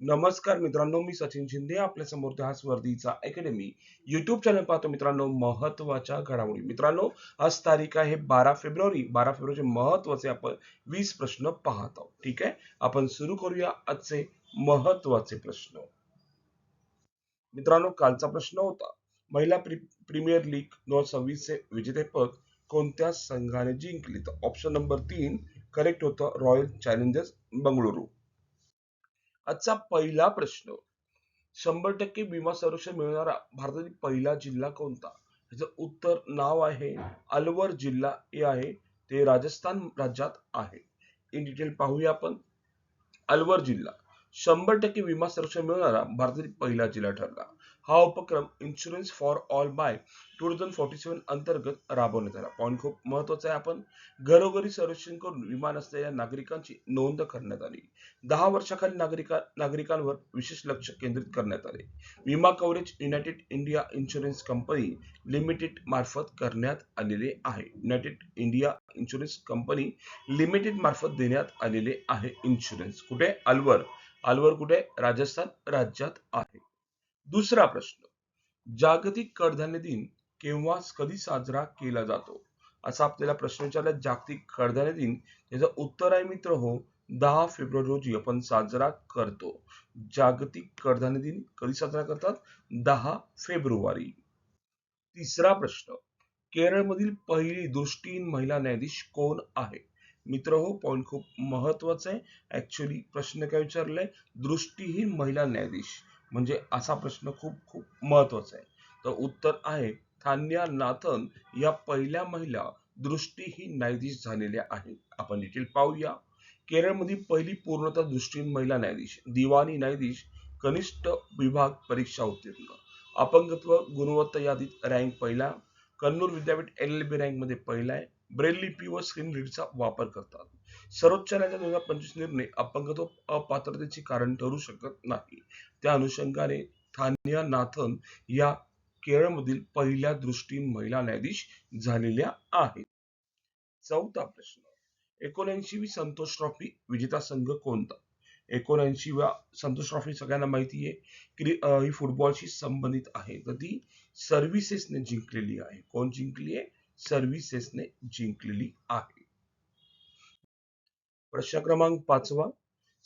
नमस्कार मित्रांनो, मी सचिन शिंदे आपल्या समोर हा स्पर्धीचा अकॅडमी युट्यूब चॅनल पाहतो. मित्रांनो, महत्त्वाच्या घडामोडी. मित्रांनो, आज तारीख आहे 12 फेब्रुवारी. 12 फेब्रुवारीचे महत्त्वाचे आपण 20 प्रश्न पाहत आहोत. ठीक आहे, आपण सुरू करूया आजचे महत्त्वाचे प्रश्न. मित्रांनो, कालचा प्रश्न होता महिला प्रीमियर लीग 2026 चे विजेतेपद कोणत्या संघाने जिंकले? तर ऑप्शन नंबर 3 करेक्ट होतं, रॉयल चॅलेंजर्स बंगळुरू. आजचा पहिला प्रश्न, 100% विमा संरक्षण मिळणारा भारतातील पहिला जिल्हा कोणता? याचं उत्तर नाव आहे अलवर जिल्हा. हे आहे ते राजस्थान राज्यात आहे. इन डिटेल पाहूया आपण. अलवर जिल्हा 100% विमा संरक्षण मिळणारा भारतातील पहिला जिल्हा ठरला. हा उपक्रम इन्शुरन्स फॉर ऑल बाय 2047 अंतर्गत राबवण्यात आला. पॉईंट खूप महत्वाचा आहे. आपण घरोघरी संरक्षण करून विमा नसलेल्या नागरिकांची नोंद करण्यात आली. 10 वर्षाखालील नागरिकांवर विशेष लक्ष केंद्रित करण्यात आले. विमा coverage United India insurance company limited मार्फत करण्यात आलेले आहे. United India insurance company limited मार्फत देण्यात आलेले आहे इन्शुरन्स. कुठे? अलवर. अलवर कुठे? राजस्थान राज्यात आहे. दुसरा प्रश्न, जागतिक कडधान्य दिन केव्हा कधी साजरा केला जातो? असा आपल्याला प्रश्न विचारला. जागतिक कडधान्य दिन, याचं उत्तर आहे मित्र हो 10 फेब्रुवारी रोजी आपण साजरा करतो. जागतिक कडधान्य दिन कधी साजरा करतात? 10 फेब्रुवारी. तिसरा प्रश्न, केरळमधील पहिली दृष्टीहीन महिला न्यायाधीश कोण आहे? मित्र हो, पॉईंट खूप महत्वाचा आहे. ऍक्च्युली प्रश्न काय विचारलाय? दृष्टीहीन महिला न्यायाधीश म्हणजे असा प्रश्न खूप खूप महत्वाचा आहे. तर उत्तर आहे थान्या नाथन या पहिल्या महिला दृष्टीहीन न्यायाधीश झालेल्या आहेत. आपण डिटेल पाहूया. केरळमधील पहिली पूर्णतः दृष्टीहीन महिला न्यायाधीश, दिवाणी न्यायाधीश, कनिष्ठ विभाग परीक्षा उत्तीर्ण, अपंगत्व गुणवत्ता यादीत रँक पहिला, कन्नूर विद्यापीठ LLB रँक मध्ये पहिला आहे, ब्रेल लिपी व स्क्रीन रीडचा वापर करतात. सर्वोच्च न्यायालयाचा 2025 निर्णय अपंगत्व अपात्रतेचे कारण ठरू शकत नाही. त्या अनुषंगाने थान्या नाथन या केरळमधील पहिल्या दृष्टीहीन महिला न्यायाधीश झालेल्या आहेत. चौथा प्रश्न, 79वी संतोष ट्रॉफी विजेता संघ कोणता? 79व्या संतोष ट्रॉफी सगळ्यांना माहिती आहे की ही फुटबॉलशी संबंधित आहे. तर ती सर्व्हिसेसने जिंकलेली आहे. कोण जिंकली आहे? सर्व्हिसेसने जिंकलेली आहे. प्रश्न क्रमांक 5वा,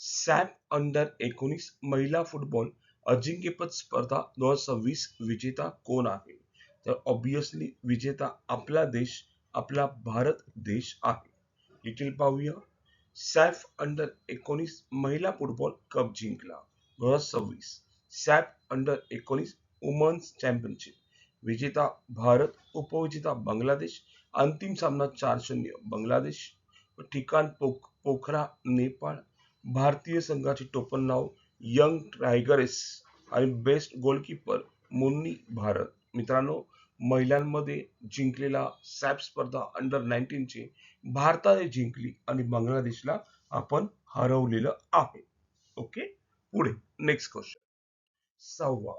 सॅप अंडर 19 महिला फुटबॉल अजिंक्यपद स्पर्धा 2026 विजेता कोण आहे? तर ऑब्विसली विजेता आपला देश, आपला भारत देश आहे. डिटेल पाहूया. सॅफ अंडर 19 महिला फुटबॉल कप जिंकला 2026. सॅफ अंडर 19 वुमन्स चॅम्पियनशिप विजेता भारत, उपविजेता बांगलादेश. अंतिम सामना 4-0 बांगलादेश. ठिकाण पोखरा नेपाळ. भारतीय संघाचे टोपण नाव यंग टायगर्स आणि बेस्ट गोलकीपर मुन्नी भारत. मित्रांनो, महिलांमध्ये जिंकलेला सॅप स्पर्धा अंडर 19 ची भारताने जिंकली आणि बांगलादेशला आपण हरवलेलं आहे. ओके, पुढे नेक्स्ट क्वेश्चन. 6वा,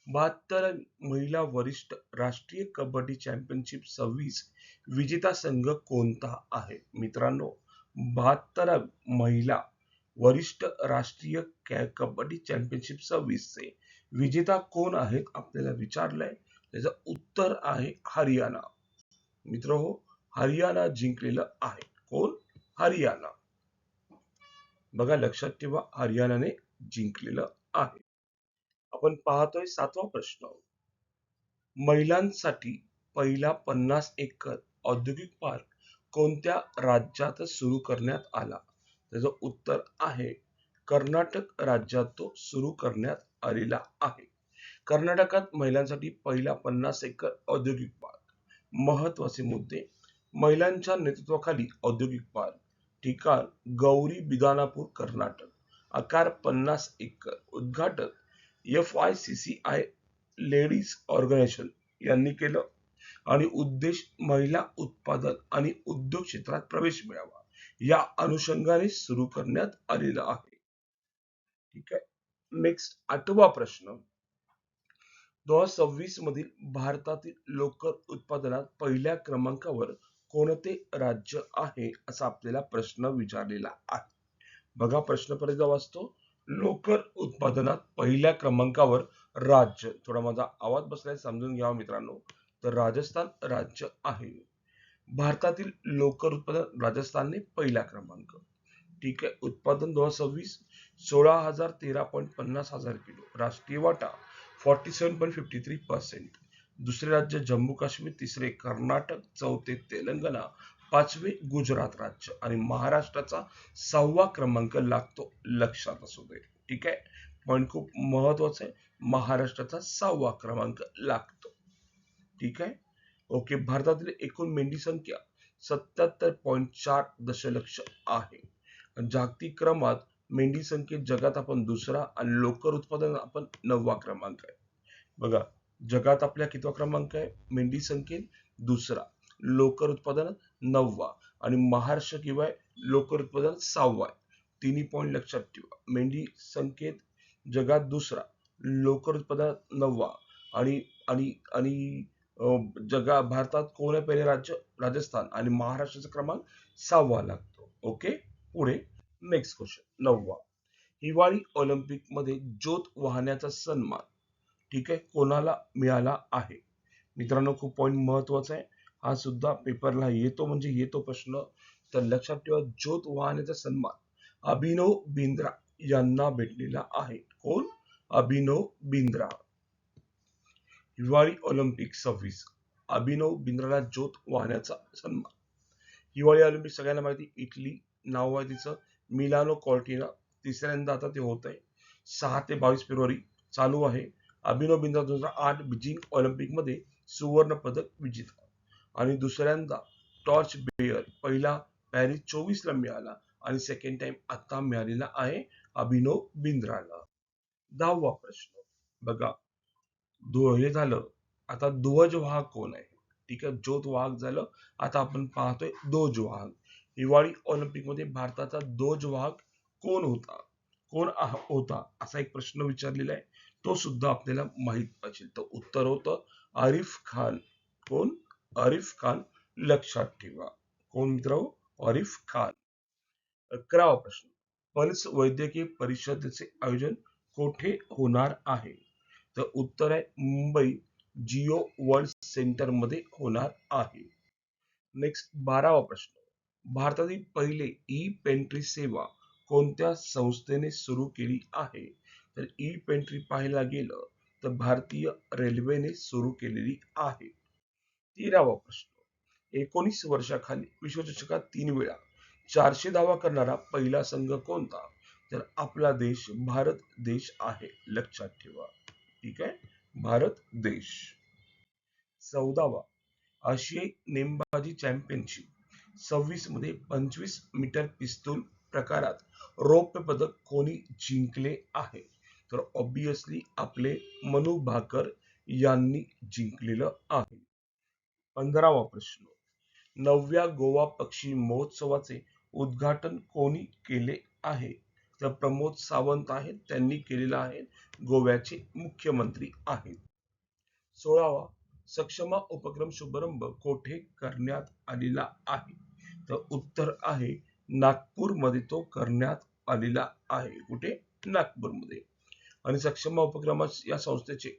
72 महिला वरिष्ठ राष्ट्रीय कबड्डी चॅम्पियनशिप 26 विजेता संघ कोणता आहे? मित्रांनो, 72 महिला वरिष्ठ राष्ट्रीय कबड्डी चॅम्पियनशिप 26 चे विजेता कोण आहेत आपल्याला विचारलंय. त्याचं उत्तर आहे हरियाणा. मित्र हो, हरियाणा जिंकलेलं आहे. कोण? हरियाणा. बघा, लक्षात ठेवा, हरियाणाने जिंकलेलं आहे. आपण पाहतोय 7वा प्रश्न, महिलांसाठी पहिला 50 एकर औद्योगिक पार्क कोणत्या राज्यात सुरू करण्यात आला? त्याचं उत्तर आहे कर्नाटक राज्यात तो सुरू करण्यात आलेला आहे. कर्नाटकात महिलांसाठी पहिला 50 एकर औद्योगिक पार्क. महत्वाचे मुद्दे, महिलांच्या नेतृत्वाखाली औद्योगिक पार्क. ठिकाण गौरी बिदानापूर कर्नाटक. आकार 50 एकर. उद्घाटन FICCI लेडीज ऑर्गनायझेशन यांनी केलं आणि उद्देश महिला उत्पादन आणि उद्योग क्षेत्रात प्रवेश मिळावा या अनुषंगाने सुरू करण्यात आलेला आहे. ठीक आहे. नेक्स्ट 8वा प्रश्न, 2026 मधील भारतातील लोकर उत्पादनात पहिल्या क्रमांकावर कोणते राज्य आहे असा आपल्याला प्रश्न विचारलेला आहे. बघा, प्रश्न परत वाचतो. लोकर उत्पादनात पहिल्या क्रमांकावर राज्य, थोडा माझा आवाज बसलाय समजून घ्यावा मित्रांनो, तर राजस्थान राज्य आहे. भारतातील लोकर उत्पादन राजस्थानने पहिला क्रमांक. ठीक आहे. उत्पादन 2026 16,013.50 किलो. राष्ट्रीय वाटा 47.53%. दुसरे राज्य जम्मू काश्मीर, तिसरे कर्नाटक, चौथे तेलंगणा, पाचवे गुजरात राज्य आणि महाराष्ट्राचा 6वा क्रमांक लागतो. लक्षात असू दे. ठीक आहे. पॉईंट खूप महत्वाचा आहे. महाराष्ट्राचा 6वा क्रमांक लागतो. ठीक आहे. ओके. भारतातील एकूण मेंढी संख्या 77.4 दशलक्ष आहे. जागतिक क्रमात मेंढी संख्येत जगात आपण दुसरा आणि लोकर उत्पादन आपण 9वा क्रमांक आहे. बघा, जगात आपल्या कितवा क्रमांक आहे? मेंढी संख्येत दुसरा, लोकर उत्पादन 9वा आणि महाराष्ट्र किंवा लोकर उत्पादन 6वा आहे. तिन्ही पॉईंट लक्षात ठेवा. मेंढी संख्येत जगात दुसरा, लोकर उत्पादन 9वा आणि आणि आणि भारतात कोण आहे पहिले राज्य? राजस्थान आणि महाराष्ट्राचा क्रमांक 6वा लागतो. ओके. पुढे नेक्स्ट क्वेश्चन 9वा. हिवाळी ऑलिम्पिक मध्ये ज्योत वाहण्याचा सन्मान, ठीक आहे, कोणाला मिळाला आहे? मित्रांनो, खूप पॉईंट महत्वाचा आहे. हा सुद्धा पेपरला येतो, म्हणजे येतो प्रश्न. तर लक्षात ठेवा, ज्योत वाहण्याचा सन्मान अभिनव बिंद्रा यांना भेटलेला आहे. कोण? अभिनव बिंद्रा. हिवाळी ऑलिम्पिक 26, अभिनव बिंद्राला ज्योत वाहण्याचा सन्मान. हिवाळी ऑलिम्पिक सगळ्यांना माहिती, इटली नाव आहे तिचं, मिलानो कॉर्टिना. तिसऱ्यांदा आता ते होत आहे. 6 ते 22 फेब्रुवारी चालू आहे. अभिनव बिंद्रा 2008 बीजिंग ऑलिम्पिक मध्ये सुवर्ण पदक विजेता आणि दुसऱ्यांदा टॉर्च बेअर, पहिला पॅरिस 24 ला मिळाला आणि सेकंड टाइम आता मिळालेला आहे अभिनव बिंद्राला. 10वा प्रश्न बघा, हे झालं. आता ध्वजवाहक कोण आहे? ठीक आहे, ज्योतवाहक झालं. आता आपण पाहतोय ध्वजवाहक. हिवाळी ऑलिम्पिक मध्ये भारताचा ध्वजवाहक कोण होता? कोण होता असा एक प्रश्न विचारलेला आहे. तो सुद्धा आपल्याला माहित पाहिजे. तर उत्तर होतं आरिफ खान. कोण? आरिफ खान. लक्षात ठेवा. कोण मित्र? आरिफ खान. 11वा प्रश्न. पल्स वैद्यकीय परिषदेचे आयोजन कोठे होणार आहे? तर उत्तर आहे मुंबई जिओ वर्ल्ड सेंटर मध्ये होणार आहे. नेक्स्ट 12वा प्रश्न. भारतातील पहिले ई पेंट्री सेवा कोणत्या संस्थेने सुरू केली आहे? तर ई पेंट्री पाहायला गेलं तर भारतीय रेल्वेने सुरू केलेली आहे. 13वा प्रश्न. 19 वर्षाखाली विश्वचषकात 3 वेळा 400 धावा करणारा पहिला संघ कोणता? तर आपला देश भारत देश आहे. लक्षात ठेवा. ठीक आहे, भारत देश. 14वा. आशियाई नेमबाजी चॅम्पियनशिप 26 मध्ये 25 मीटर पिस्तूल प्रकारात रौप्य पदक कोणी जिंकले आहे? तर ऑब्विसली आपले मनू भाकर यांनी जिंकलेलं आहे. 15वा प्रश्न. 9व्या गोवा पक्षी महोत्सवाचे उद्घाटन कोणी केले आहे? तर प्रमोद सावंत आहेत, त्यांनी केलेलं आहे. गोव्याचे मुख्यमंत्री आहेत. 16वा. सक्षमा उपक्रम शुभारंभ कोठे करण्यात आलेला आहे? तर उत्तर आहे नागपूरमध्ये तो करण्यात आलेला आहे. कुठे? नागपूरमध्ये. आणि सक्षमा उपक्रम या संस्थेचे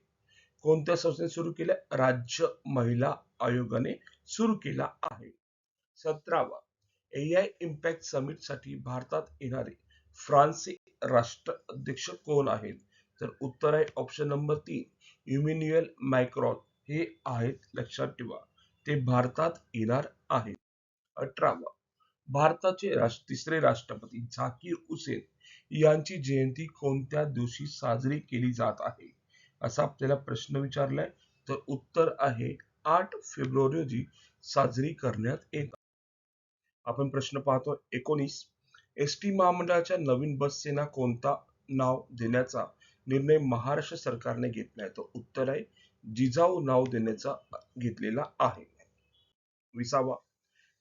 कोणत्या संस्थेने सुरू केले? राज्य महिला आयोगाने सुरू केला आहे. 17वा. एआय इम्पॅक्ट समिट साठी भारतात येणारे फ्रान्सचे राष्ट्राध्यक्ष कोण आहेत? तर उत्तर आहे ऑप्शन नंबर 3 इमॅन्युएल मॅक्रॉन हे आहेत. लक्षात ठेवा, ते भारतात येणार आहेत. 18वा. भारताचे तिसरे राष्ट्रपती झाकीर हुसेन यांची जयंती कोणत्या दिवशी साजरी केली जात आहे? असा आपल्याला प्रश्न विचारलाय. तर उत्तर आहे 8 फेब्रुवारी रोजी साजरी करण्यात येत. आपण प्रश्न पाहतो 19. एसटी महामंडळाच्या नवीन बससेना कोणता नाव देण्याचा निर्णय महाराष्ट्र सरकारने घेतलाय? तर उत्तर आहे जिजाऊ नाव देण्याचा घेतलेला आहे. 20वा.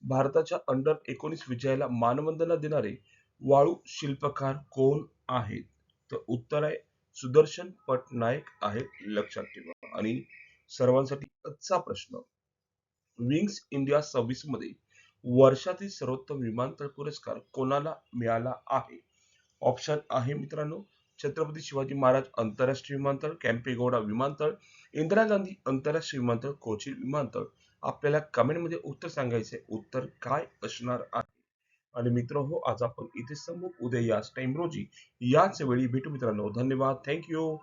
भारताच्या अंडर 19 विजयाला मानवंदना देणारे वाळू शिल्पकार कोण आहेत? तर उत्तर आहे सुदर्शन पटनायक आहेत. लक्षात ठेवा. आणि सर्वांसाठी आजचा प्रश्न, विंग्स इंडिया 26 मध्ये वर्षातील सर्वोत्तम विमानतळ पुरस्कार कोणाला मिळाला आहे? ऑप्शन आहे मित्रांनो छत्रपती शिवाजी महाराज आंतरराष्ट्रीय विमानतळ, कॅम्पेगौडा विमानतळ, इंदिरा गांधी आंतरराष्ट्रीय विमानतळ, कोची विमानतळ. आपल्याला कमेंटमध्ये उत्तर सांगायचे. उत्तर काय असणार आहे? आणि मित्र हो, आज आपण इथे संपू. उद्या याच टाइम रोजी याच वेळी भेटू मित्रांनो. धन्यवाद. Thank you.